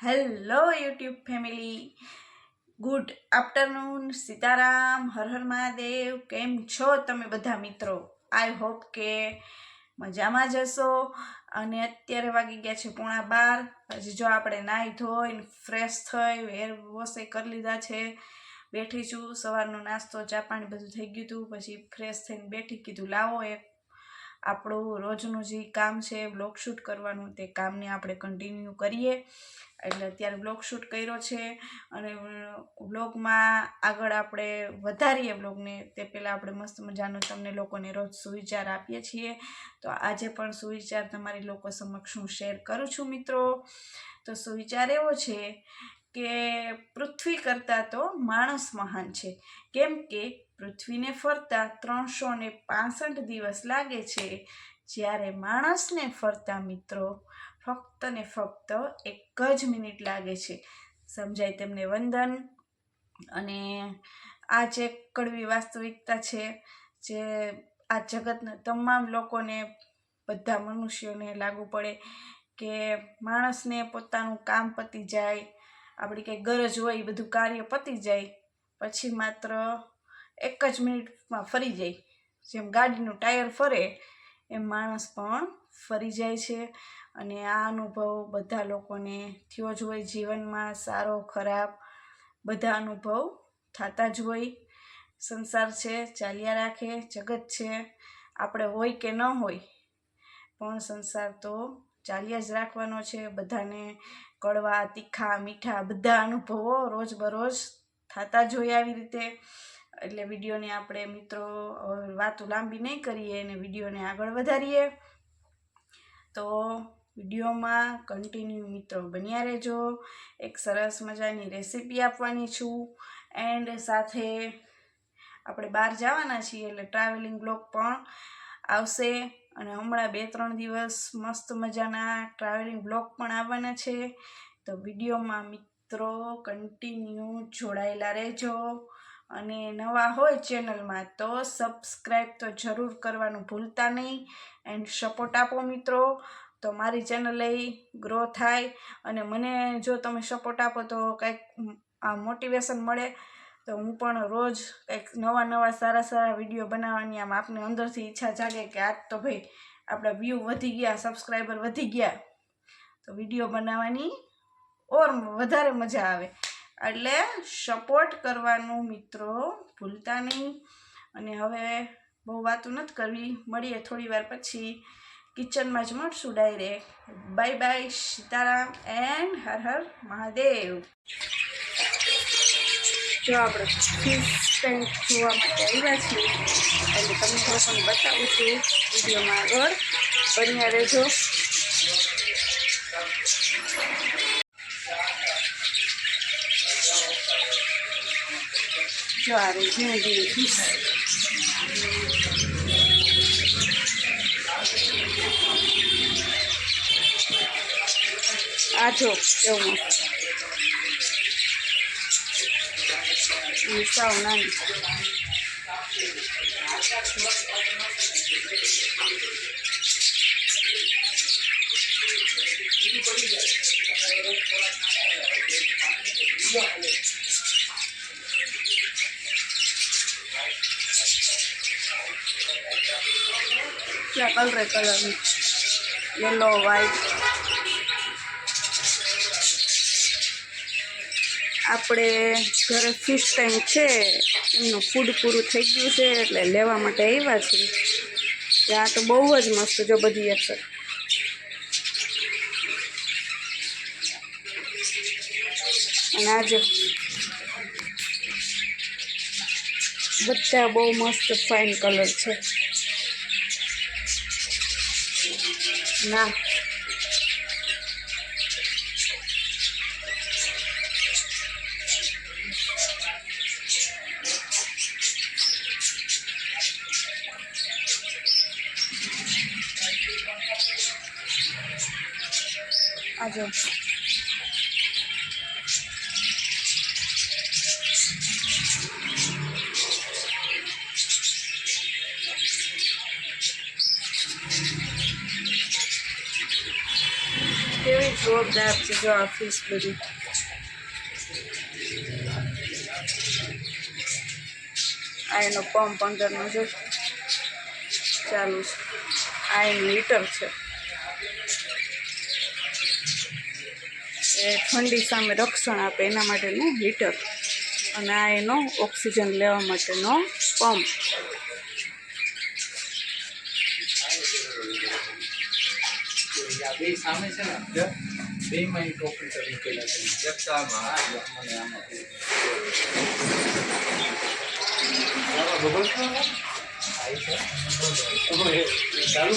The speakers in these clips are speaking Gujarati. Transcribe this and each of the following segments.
Hello YouTube family, good afternoon, Sitaram, Har Har Mahadev. કેમ છો તમે બધા મિત્રો? આઈ હોપ કે મજામાં જ હશો. અને અત્યારે વાગી ગયા છે 11:30. હજી જો આપણે નાહી ધોઈને ફ્રેશ થઈ હેર વોશ કરી લીધા છે. બેઠી છું, સવારનો નાસ્તો ચા પાણી બધું થઈ ગયું હતું. પછી ફ્રેશ થઈને બેઠી, કીધું લાવો એક આપણું રોજનું જે કામ છે બ્લોગ શૂટ કરવાનું, તે કામને આપણે કન્ટિન્યુ કરીએ. એટલે અત્યારે બ્લોગ શૂટ કર્યો છે અને બ્લોગમાં આગળ આપણે વધારીએ બ્લોગને તે પહેલાં આપણે મસ્ત મજાનો તમને લોકોને રોજ સુવિચાર આપીએ છીએ. તો આજે પણ સુવિચાર તમારી લોકો સમક્ષ હું શેર કરું છું મિત્રો. તો સુવિચાર એવો છે કે પૃથ્વી કરતાં તો માણસ મહાન છે, કેમ કે પૃથ્વીને ફરતા 365 દિવસ લાગે છે, જ્યારે માણસને ફરતા મિત્રો ફક્ત ને ફક્ત 1 જ મિનિટ લાગે છે. સમજાય તેમને વંદન. અને આ જે કડવી વાસ્તવિકતા છે, જે આ જગતના તમામ લોકોને, બધા મનુષ્યોને લાગુ પડે કે માણસને પોતાનું કામ પતી જાય, આપણી કંઈ ગરજ હોય એ બધું કાર્ય પતી જાય પછી માત્ર 1 જ મિનિટમાં ફરી જાય. જેમ ગાડીનું ટાયર ફરે એમ માણસ પણ ફરી જાય છે. અને આ અનુભવ બધા લોકોને થયો જ હોય. જીવનમાં સારો ખરાબ બધા અનુભવ થતા જ હોય. સંસાર છે, ચાલ્યા રાખે. જગત છે, આપણે હોય કે ન હોય પણ સંસાર તો ચાલ્યા જ રાખવાનો છે. બધાને કડવા તીખા મીઠા બધા અનુભવો રોજબરોજ થતા જ હોય આવી રીતે. એટલે વિડીયોને આપણે મિત્રો વાતો લાંબી નહીં કરીએ અને વિડીયોને આગળ વધારીએ. તો વિડીયોમાં કન્ટિન્યુ મિત્રો બન્યા રહેજો. એક સરસ મજાની રેસીપી આપવાની છું, એન્ડ સાથે આપણે બહાર જવાના છીએ એટલે ટ્રાવેલિંગ બ્લોગ પણ આવશે. અને હમણાં 2-3 દિવસ મસ્ત મજાના ટ્રાવેલિંગ બ્લોગ પણ આવવાના છે. તો વિડીયોમાં મિત્રો કન્ટિન્યુ જોડાયેલા રહેજો. અને નવા હોય ચેનલમાં તો સબસ્ક્રાઈબ તો જરૂર કરવાનું ભૂલતા નહીં. એન્ડ સપોર્ટ આપો મિત્રો, તો મારી ચેનલ ગ્રો થાય. અને મને જો તમે સપોર્ટ આપો તો કંઈક આ મોટિવેશન મળે, તો હું પણ રોજ કંઈક નવા સારા વિડીયો બનાવવાની આમ આપને અંદરથી ઈચ્છા જાગે કે આજ તો ભાઈ આપણા વ્યૂ વધી ગયા, સબસ્ક્રાઈબર વધી ગયા, તો વિડીયો બનાવવાની ઓર વધારે મજા આવે. એટલે સપોર્ટ કરવાનું મિત્રો ભૂલતા નહીં. અને હવે બહુ વાતો નથી કરવી, મળીએ થોડી વાર પછી. કિચનમાં જ મળશું direct. Bye bye, Sitaram and Har Har Mahadev. જો આપણે ફિશ ટેન્ક જોવા માટે આવ્યા છીએ, એટલે તમને લોકોને બતાવું છું. વિડીયોમાં આગળ બન્યા રહેજો. જો આ રહી ઝીણી ફિશ. આ જો એવું સાવ નાની. क्या कलर येलो व्हाइट. આપણે ઘરે ફિશ ટેન્ક છે, એમનું ફૂડ પૂરું થઈ ગયું છે એટલે લેવા માટે આવ્યા છીએ. ત્યાં તો બહુ જ મસ્ત જો બધી એક અને આજે બધા બહુ મસ્ત ફાઇન કલર છે. ના આજો કેવી જોરદાર છે જો આ ફિશ બધી. આ એનો પંપ અંદરનો જો ચાલુ છે. આ એનું હીટર છે. એ ઠંડી સામે રક્ષણ આપે એના માટેનું હીટર. અને આ એનો ઓક્સિજન લેવા માટેનો પંપ. સામે છે ને બે માં ઓપરેટર મૂકેલા છે. ચાલુ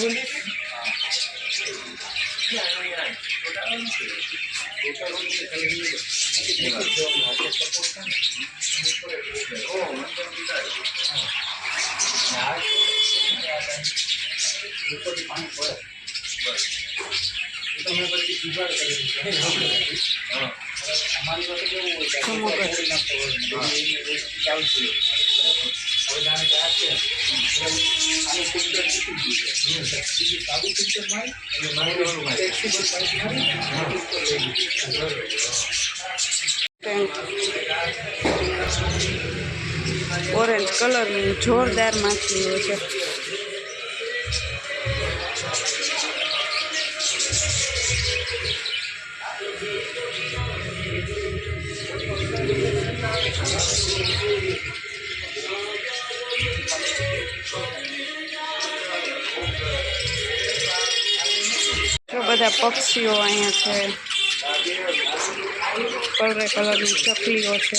કરી પાણી પડે. તમે પછી જુગાડ કરી અમારી પાસે કેવું હોય ચાલશે. હવે જાણે કે આ છે આનું ફિલ્ટર તૂટી ગયું છે. સાદું ફિલ્ટર મારી અને ફ્લેક્સિબલ પાઇપ મારી ઓરેન્જ કલરની જોરદાર માછલીઓ છે. જો બધા પક્ષીઓ અહીંયા છે. કલરે કલરની ચકલીઓ છે.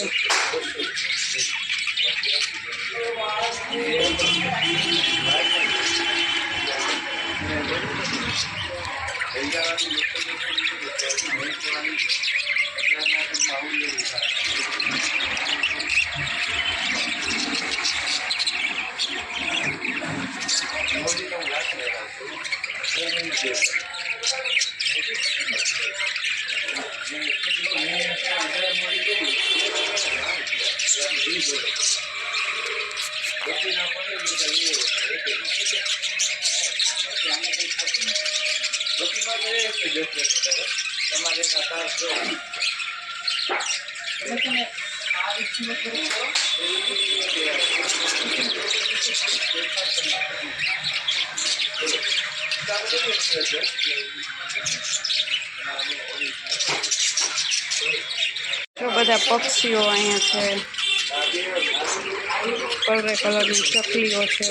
જો બધા પક્ષીઓ અહીંયા છે. કલરે કલરની ચકલીઓ છે.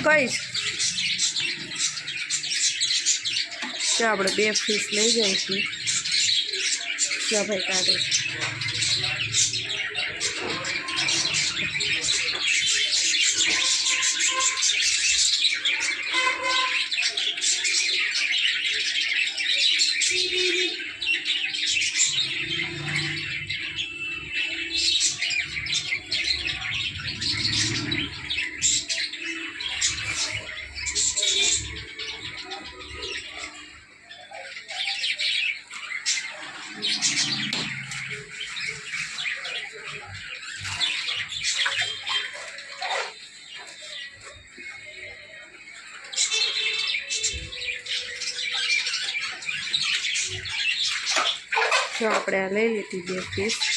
કઈ આપણે 2 ફીસ લઈ જઈશું. ભાઈ કાઢે જો આપણે આ લઈ લીધી 2 ફીસ.